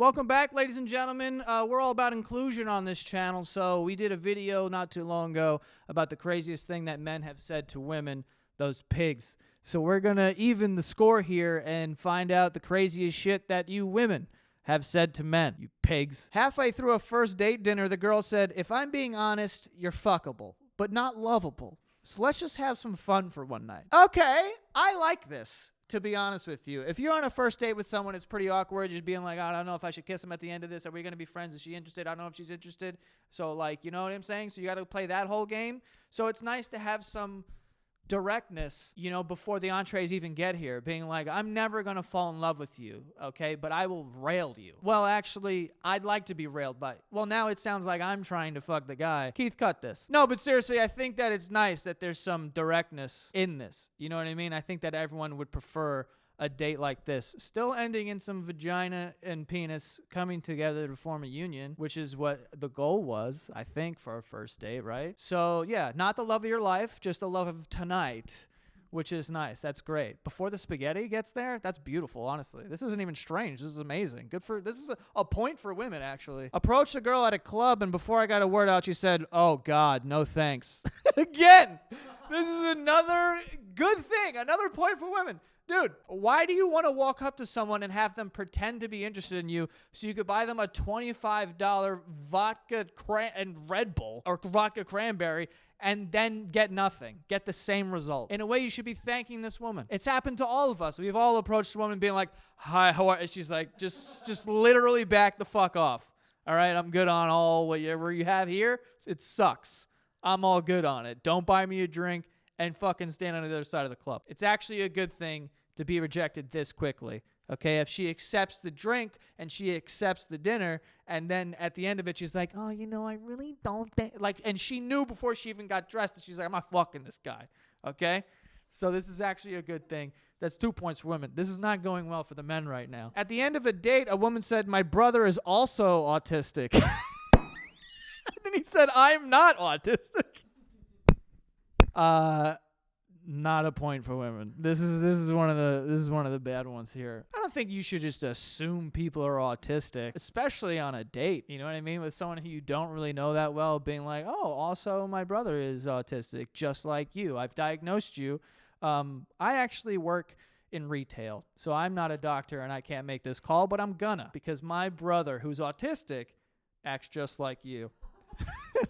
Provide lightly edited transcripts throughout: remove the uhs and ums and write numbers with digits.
Welcome back, ladies and gentlemen. We're all about inclusion on this channel, so we did a video not too long ago about the craziest thing that men have said to women, those pigs. So we're going to even the score here and find out the craziest shit that you women have said to men, you pigs. Halfway through a first date dinner, the girl said, "If I'm being honest, you're fuckable, but not lovable. So let's just have some fun for one night." Okay, I like this. To be honest with you, if you're on a first date with someone, it's pretty awkward. Just being like, I don't know if I should kiss him at the end of this. Are we going to be friends? Is she interested? I don't know if she's interested. So, like, you know what I'm saying? So you got to play that whole game. So it's nice to have some directness, you know, before the entrees even get here, being like, I'm never going to fall in love with you, okay, but I will rail you. Well, actually, I'd like to be railed by, well, now it sounds like I'm trying to fuck the guy. Keith, cut this. No, but seriously, I think that it's nice that there's some directness in this. You know what I mean? I think that everyone would prefer a date like this, still ending in some vagina and penis coming together to form a union, which is what the goal was, I think, for a first date, right? So yeah, not the love of your life, just the love of tonight, which is nice. That's great. Before the spaghetti gets there, that's beautiful, honestly. This isn't even strange. This is amazing. This is a point for women, actually. Approached a girl at a club, and before I got a word out, she said, "Oh God, no thanks." Again, this is another good thing, another point for women. Dude, why do you want to walk up to someone and have them pretend to be interested in you so you could buy them a $25 vodka and Red Bull or vodka cranberry and then get nothing, get the same result? In a way, you should be thanking this woman. It's happened to all of us. We've all approached a woman being like, "Hi, how are you?" She's like, just literally back the fuck off. All right, I'm good on all whatever you have here. It sucks. I'm all good on it. Don't buy me a drink and fucking stand on the other side of the club. It's actually a good thing to be rejected this quickly, okay? If she accepts the drink and she accepts the dinner, and then at the end of it, she's like, "Oh, you know, I really don't think," like, and she knew before she even got dressed that she's like, "I'm not fucking this guy," okay? So this is actually a good thing. That's 2 points for women. This is not going well for the men right now. At the end of a date, a woman said, "My brother is also autistic." And then he said, "I'm not autistic." Not a point for women. This is one of the bad ones here. I don't think you should just assume people are autistic, especially on a date. You know what I mean? With someone who you don't really know that well, being like, "Oh, also my brother is autistic, just like you. I've diagnosed you." I actually work in retail, so I'm not a doctor and I can't make this call, but I'm gonna, because my brother, who's autistic, acts just like you.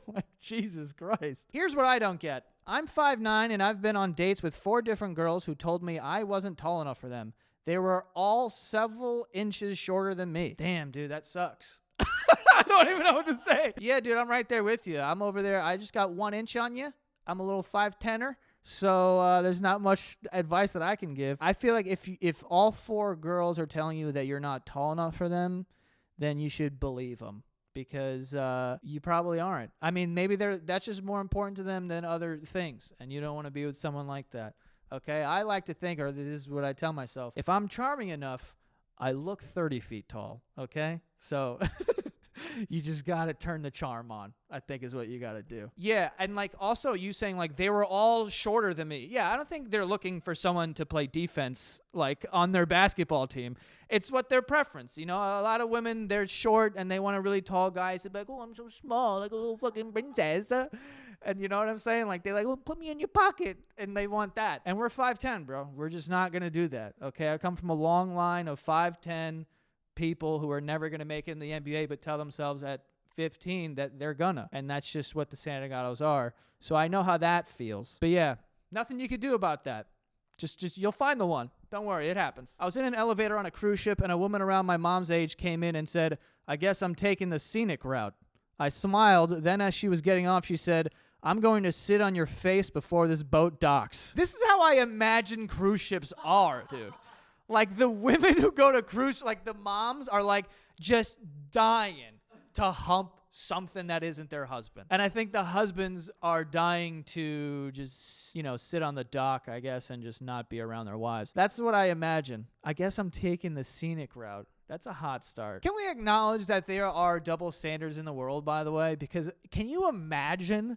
Like, Jesus Christ. Here's what I don't get. I'm 5'9", and I've been on dates with 4 different girls who told me I wasn't tall enough for them. They were all several inches shorter than me. Damn, dude, that sucks. I don't even know what to say. Yeah, dude, I'm right there with you. I'm over there. I just got 1 inch on you. I'm a little 5'10"er. So there's not much advice that I can give. I feel like if all 4 girls are telling you that you're not tall enough for them, then you should believe them. Because you probably aren't. I mean, maybe that's just more important to them than other things, and you don't want to be with someone like that, okay? I like to think, or this is what I tell myself, if I'm charming enough, I look 30 feet tall, okay? So you just got to turn the charm on, I think is what you got to do. Yeah, and like also you saying like they were all shorter than me. Yeah, I don't think they're looking for someone to play defense like on their basketball team. It's what their preference. You know, a lot of women, they're short and they want a really tall guy. So they're like, "Oh, I'm so small, like a little fucking princess." And you know what I'm saying? Like, they're like, "Well, put me in your pocket." And they want that. And we're 5'10", bro. We're just not going to do that, okay? I come from a long line of 5'10" people who are never going to make it in the NBA but tell themselves at 15 that they're gonna. And that's just what the Santagatos are. So I know how that feels. But yeah, nothing you could do about that. Just you'll find the one. Don't worry, it happens. I was in an elevator on a cruise ship, and a woman around my mom's age came in and said, "I guess I'm taking the scenic route." I smiled. Then as she was getting off, she said, "I'm going to sit on your face before this boat docks." This is how I imagine cruise ships are, dude. Like, the women who go to cruise, like the moms are like just dying to hump something that isn't their husband. And I think the husbands are dying to just, you know, sit on the dock, I guess, and just not be around their wives. That's what I imagine. I guess I'm taking the scenic route. That's a hot start. Can we acknowledge that there are double standards in the world, by the way? Because can you imagine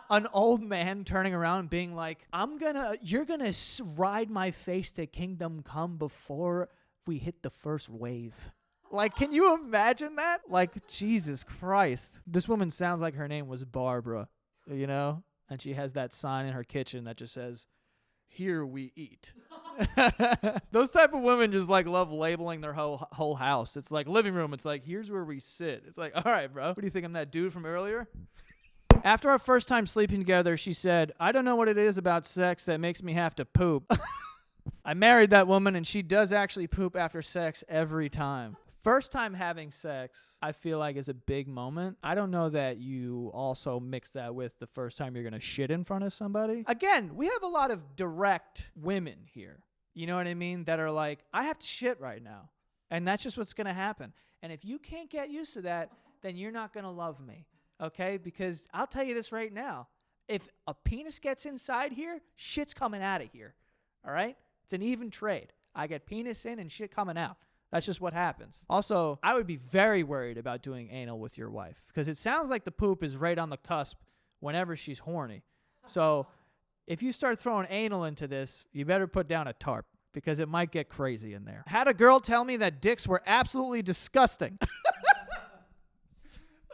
an old man turning around and being like, you're gonna ride my face to kingdom come before we hit the first wave? Like, can you imagine that? Like, Jesus Christ. This woman sounds like her name was Barbara, you know? And she has that sign in her kitchen that just says, "Here we eat." Those type of women just like love labeling their whole house. It's like living room. It's like, here's where we sit. It's like, all right, bro. What do you think? I'm that dude from earlier? After our first time sleeping together, she said, "I don't know what it is about sex that makes me have to poop." I married that woman, and she does actually poop after sex every time. First time having sex, I feel like, is a big moment. I don't know that you also mix that with the first time you're going to shit in front of somebody. Again, we have a lot of direct women here. You know what I mean? That are like, I have to shit right now. And that's just what's going to happen. And if you can't get used to that, then you're not going to love me. Okay? Because I'll tell you this right now. If a penis gets inside here, shit's coming out of here. All right? It's an even trade. I get penis in and shit coming out. That's just what happens. Also, I would be very worried about doing anal with your wife because it sounds like the poop is right on the cusp whenever she's horny. So if you start throwing anal into this, you better put down a tarp because it might get crazy in there. Had a girl tell me that dicks were absolutely disgusting.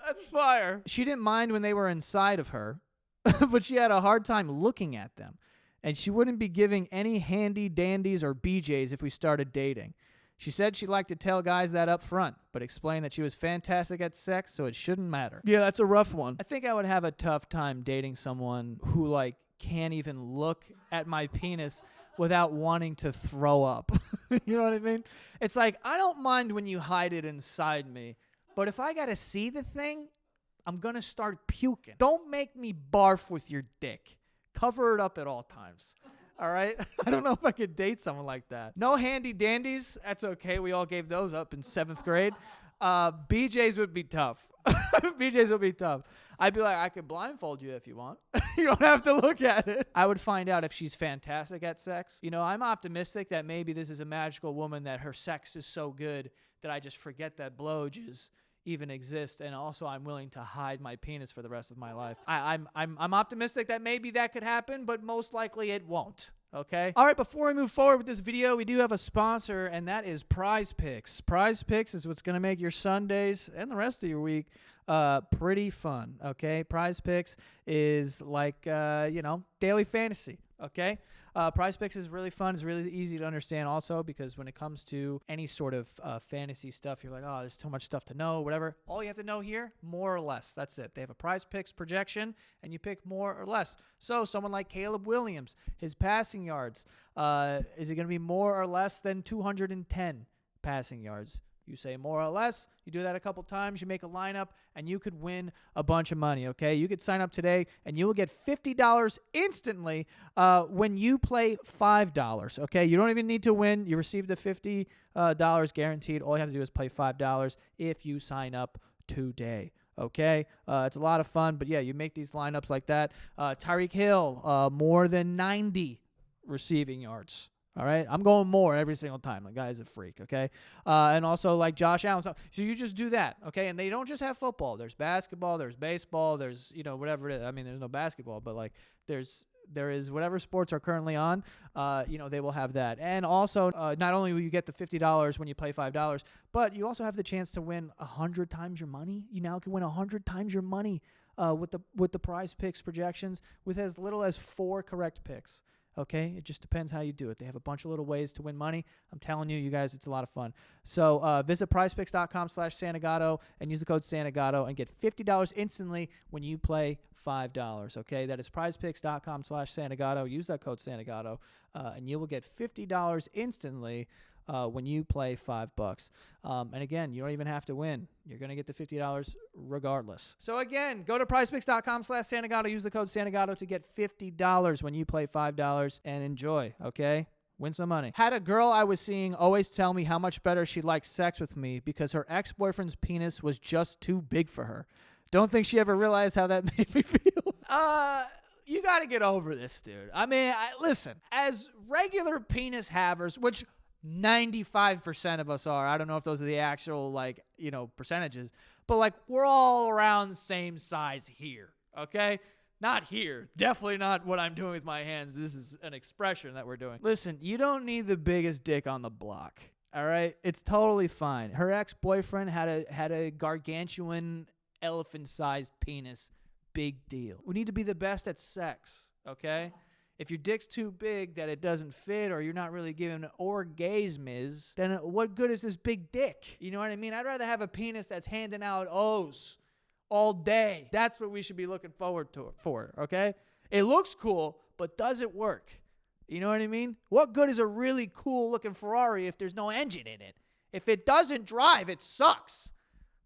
That's fire. She didn't mind when they were inside of her, but she had a hard time looking at them. And she wouldn't be giving any handy dandies or BJs if we started dating. She said she liked to tell guys that up front, but explained that she was fantastic at sex, so it shouldn't matter. Yeah, that's a rough one. I think I would have a tough time dating someone who, like, can't even look at my penis without wanting to throw up. You know what I mean? It's like, I don't mind when you hide it inside me, but if I gotta see the thing, I'm gonna start puking. Don't make me barf with your dick. Cover it up at all times. All right? I don't know if I could date someone like that. No handy dandies. That's okay. We all gave those up in 7th grade. BJs would be tough. BJs would be tough. I'd be like, I could blindfold you if you want. You don't have to look at it. I would find out if she's fantastic at sex. You know, I'm optimistic that maybe this is a magical woman that her sex is so good that I just forget that blowj's even exist, and also I'm willing to hide my penis for the rest of my life. I'm optimistic that maybe that could happen, but most likely it won't. Okay? All right, before we move forward with this video, we do have a sponsor, and that is Prize Picks. Prize Picks is what's going to make your Sundays and the rest of your week pretty fun, okay? Prize Picks is like, daily fantasy, okay? Prize Picks is really fun. It's really easy to understand also because when it comes to any sort of fantasy stuff, you're like, oh, there's too much stuff to know, whatever. All you have to know here, more or less. That's it. They have a Prize Picks projection, and you pick more or less. So someone like Caleb Williams, his passing yards, is it going to be more or less than 210 passing yards? You say more or less. You do that a couple times. You make a lineup, and you could win a bunch of money, okay? You could sign up today, and you will get $50 instantly when you play $5, okay? You don't even need to win. You receive the $50 guaranteed. All you have to do is play $5 if you sign up today. Okay, it's a lot of fun, but yeah, you make these lineups like that. Tyreek Hill, more than 90 receiving yards. All right, I'm going more every single time. The guy's a freak, okay? And also like Josh Allen. So you just do that, okay? And they don't just have football. There's basketball, there's baseball, there's, whatever it is. I mean, there's no basketball, but like there is whatever sports are currently on, they will have that. And also, not only will you get the $50 when you play $5, but you also have the chance to win 100 times your money. You now can win 100 times your money with the Prize Picks projections with as little as 4 correct picks. Okay, it just depends how you do it. They have a bunch of little ways to win money. I'm telling you guys, it's a lot of fun. So visit prizepicks.com/Santagato and use the code Santagato and get $50 instantly when you play $5. Okay, that is prizepicks.com/Santagato. Use that code Santagato and you will get $50 instantly when you play $5. And again, you don't even have to win. You're going to get the $50 regardless. So again, go to prizepicks.com/Santagato. Use the code Santagato to get $50 when you play $5 and enjoy, okay? Win some money. Had a girl I was seeing always tell me how much better she liked sex with me because her ex-boyfriend's penis was just too big for her. Don't think she ever realized how that made me feel. You got to get over this, dude. I mean, listen, as regular penis havers, which 95% of us are. I don't know if those are the actual, percentages. But, we're all around the same size here, okay? Not here. Definitely not what I'm doing with my hands. This is an expression that we're doing. Listen, you don't need the biggest dick on the block. All right? It's totally fine. Her ex-boyfriend had a gargantuan elephant-sized penis. Big deal. We need to be the best at sex, okay? If your dick's too big that it doesn't fit or you're not really giving orgasms, then what good is this big dick? You know what I mean? I'd rather have a penis that's handing out O's all day. That's what we should be looking forward to for, okay? It looks cool, but does it work? You know what I mean? What good is a really cool looking Ferrari if there's no engine in it? If it doesn't drive, it sucks.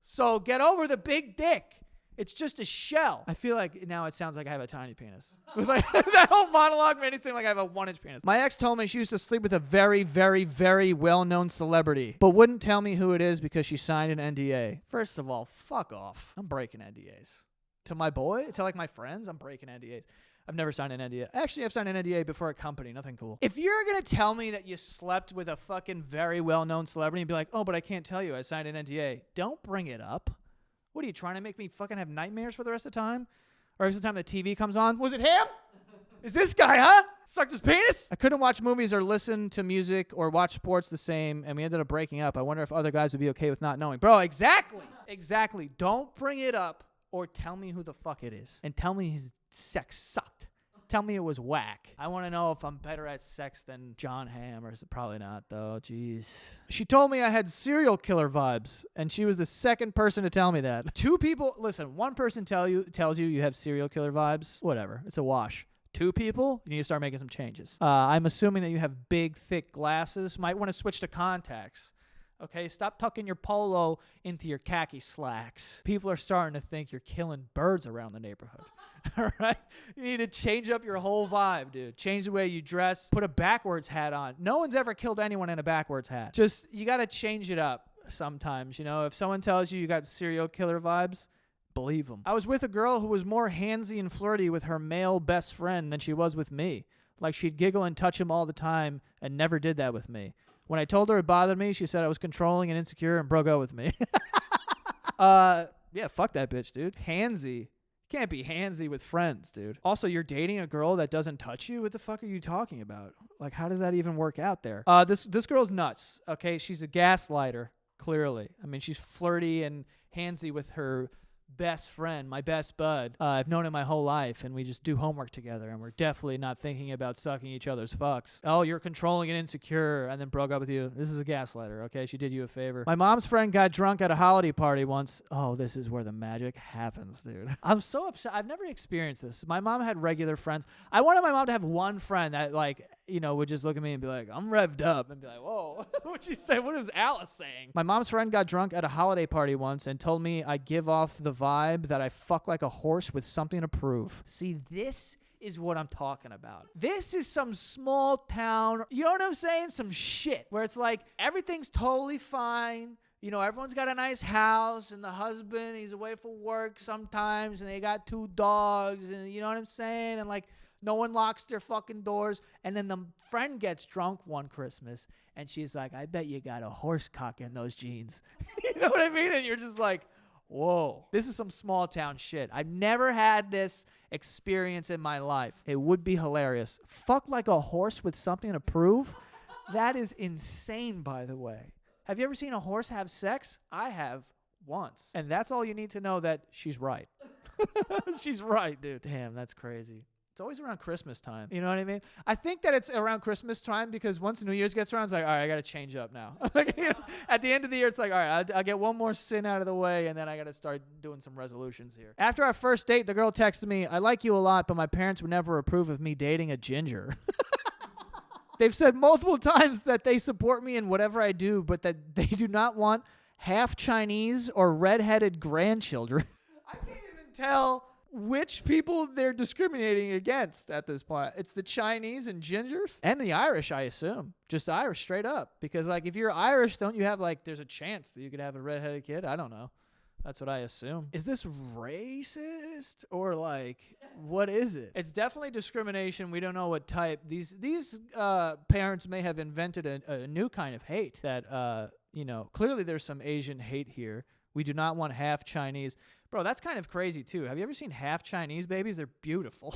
So get over the big dick. It's just a shell. I feel like now it sounds like I have a tiny penis. With like that whole monologue made it seem like I have a 1-inch penis. My ex told me she used to sleep with a very, very, very well-known celebrity, but wouldn't tell me who it is because she signed an NDA. First of all, fuck off. I'm breaking NDAs. To my boy, to like my friends, I'm breaking NDAs. I've never signed an NDA. Actually, I've signed an NDA before a company. Nothing cool. If you're going to tell me that you slept with a fucking very well-known celebrity and be like, oh, but I can't tell you I signed an NDA, don't bring it up. What are you trying to make me fucking have nightmares for the rest of the time? Or every time the TV comes on, was it him? Is this guy, huh? Sucked his penis? I couldn't watch movies or listen to music or watch sports the same, and we ended up breaking up. I wonder if other guys would be okay with not knowing. Bro, exactly. Exactly. Don't bring it up or tell me who the fuck it is. And tell me his sex sucked. Tell me it was whack. I want to know if I'm better at sex than John Hamm, or is it probably not, though? Jeez. She told me I had serial killer vibes, and she was the second person to tell me that. Two people, listen, one person tells you you have serial killer vibes. Whatever. It's a wash. Two people, you need to start making some changes. I'm assuming that you have big, thick glasses. Might want to switch to contacts. Okay, stop tucking your polo into your khaki slacks. People are starting to think you're killing birds around the neighborhood. All right? You need to change up your whole vibe, dude. Change the way you dress. Put a backwards hat on. No one's ever killed anyone in a backwards hat. Just, you got to change it up sometimes. You know, if someone tells you got serial killer vibes, believe them. I was with a girl who was more handsy and flirty with her male best friend than she was with me. Like, she'd giggle and touch him all the time and never did that with me. When I told her it bothered me, she said I was controlling and insecure and broke up with me. Yeah, fuck that bitch, dude. Handsy. Can't be handsy with friends, dude. Also, you're dating a girl that doesn't touch you? What the fuck are you talking about? Like, how does that even work out there? This girl's nuts, okay? She's a gaslighter, clearly. I mean, she's flirty and handsy with her best friend, my best bud. I've known him my whole life, and we just do homework together, and we're definitely not thinking about sucking each other's fucks. Oh, you're controlling and insecure, and then broke up with you. This is a gaslighter, okay? She did you a favor. My mom's friend got drunk at a holiday party once. Oh, this is where the magic happens, dude. I'm so upset. I've never experienced this. My mom had regular friends. I wanted my mom to have one friend that, like, you know, would just look at me and be like, I'm revved up, and be like, whoa, what'd she say? What is Alice saying? My mom's friend got drunk at a holiday party once and told me I give off the vibe that I fuck like a horse with something to prove. See, this is what I'm talking about. This is some small town, you know what I'm saying? Some shit where it's like everything's totally fine. You know, everyone's got a nice house, and the husband, he's away for work sometimes, and they got 2 dogs, and you know what I'm saying? And like, no one locks their fucking doors. And then the friend gets drunk one Christmas, and she's like, I bet you got a horse cock in those jeans. You know what I mean? And you're just like, whoa. This is some small town shit. I've never had this experience in my life. It would be hilarious. Fuck like a horse with something to prove? That is insane, by the way. Have you ever seen a horse have sex? I have once. And that's all you need to know, that she's right. She's right, dude. Damn, that's crazy. It's always around Christmas time. You know what I mean? I think that it's around Christmas time because once New Year's gets around, it's like, all right, I got to change up now. Like, you know, at the end of the year, it's like, all right, I'll get one more sin out of the way, and then I got to start doing some resolutions here. After our first date, the girl texted me, I like you a lot, but my parents would never approve of me dating a ginger. They've said multiple times that they support me in whatever I do, but that they do not want half Chinese or redheaded grandchildren. I can't even tell which people they're discriminating against at this point. It's the Chinese and gingers and the Irish, I assume. Just Irish straight up. Because, like, if you're Irish, don't you have, like, there's a chance that you could have a redheaded kid? I don't know. That's what I assume. Is this racist or, like, what is it? It's definitely discrimination. We don't know what type. These parents may have invented a new kind of hate that, you know, clearly there's some Asian hate here. We do not want half Chinese. Bro, that's kind of crazy, too. Have you ever seen half Chinese babies? They're beautiful.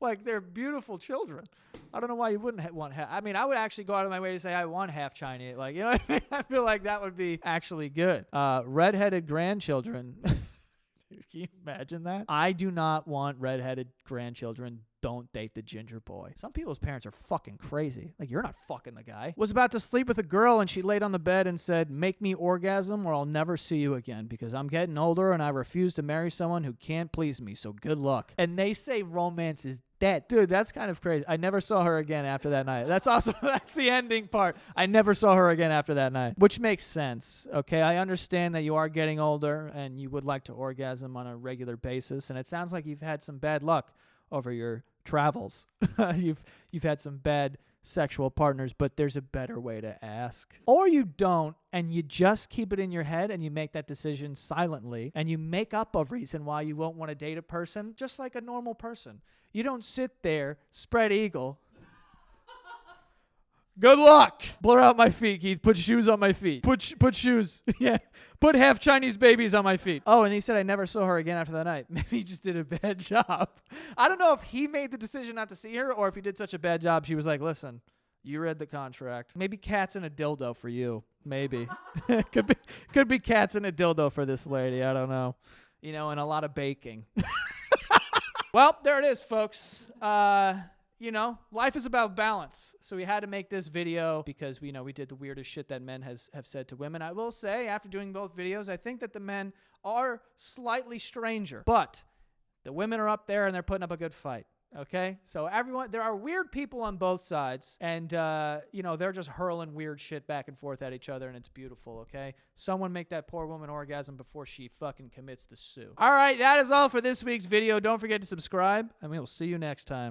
Like, they're beautiful children. I don't know why you wouldn't want half. I mean, I would actually go out of my way to say I want half Chinese. Like, you know what I mean? I feel like that would be actually good. Redheaded grandchildren. Dude, can you imagine that? I do not want redheaded grandchildren. Don't date the ginger boy. Some people's parents are fucking crazy. Like, you're not fucking the guy. Was about to sleep with a girl and she laid on the bed and said, make me orgasm or I'll never see you again because I'm getting older and I refuse to marry someone who can't please me. So good luck. And they say romance is dead. Dude, that's kind of crazy. I never saw her again after that night. That's also, that's the ending part. I never saw her again after that night, which makes sense. Okay. I understand that you are getting older and you would like to orgasm on a regular basis. And it sounds like you've had some bad luck over your travels. You've had some bad sexual partners, but there's a better way to ask. Or you don't, and you just keep it in your head and you make that decision silently and you make up a reason why you won't want to date a person just like a normal person. You don't sit there, spread eagle. Good luck. Blur out my feet, Keith. Put shoes on my feet. Put shoes. Yeah. Put half Chinese babies on my feet. Oh, and he said I never saw her again after that night. Maybe he just did a bad job. I don't know if he made the decision not to see her or if he did such a bad job. She was like, listen, you read the contract. Maybe cats and a dildo for you. Maybe. Could be cats and a dildo for this lady. I don't know. You know, and a lot of baking. Well, there it is, folks. You know, life is about balance. So we had to make this video because we did the weirdest shit that men have said to women. I will say, after doing both videos, I think that the men are slightly stranger. But the women are up there and they're putting up a good fight. Okay? So there are weird people on both sides. And, they're just hurling weird shit back and forth at each other. And it's beautiful, okay? Someone make that poor woman orgasm before she fucking commits the sue. All right, that is all for this week's video. Don't forget to subscribe. And we will see you next time.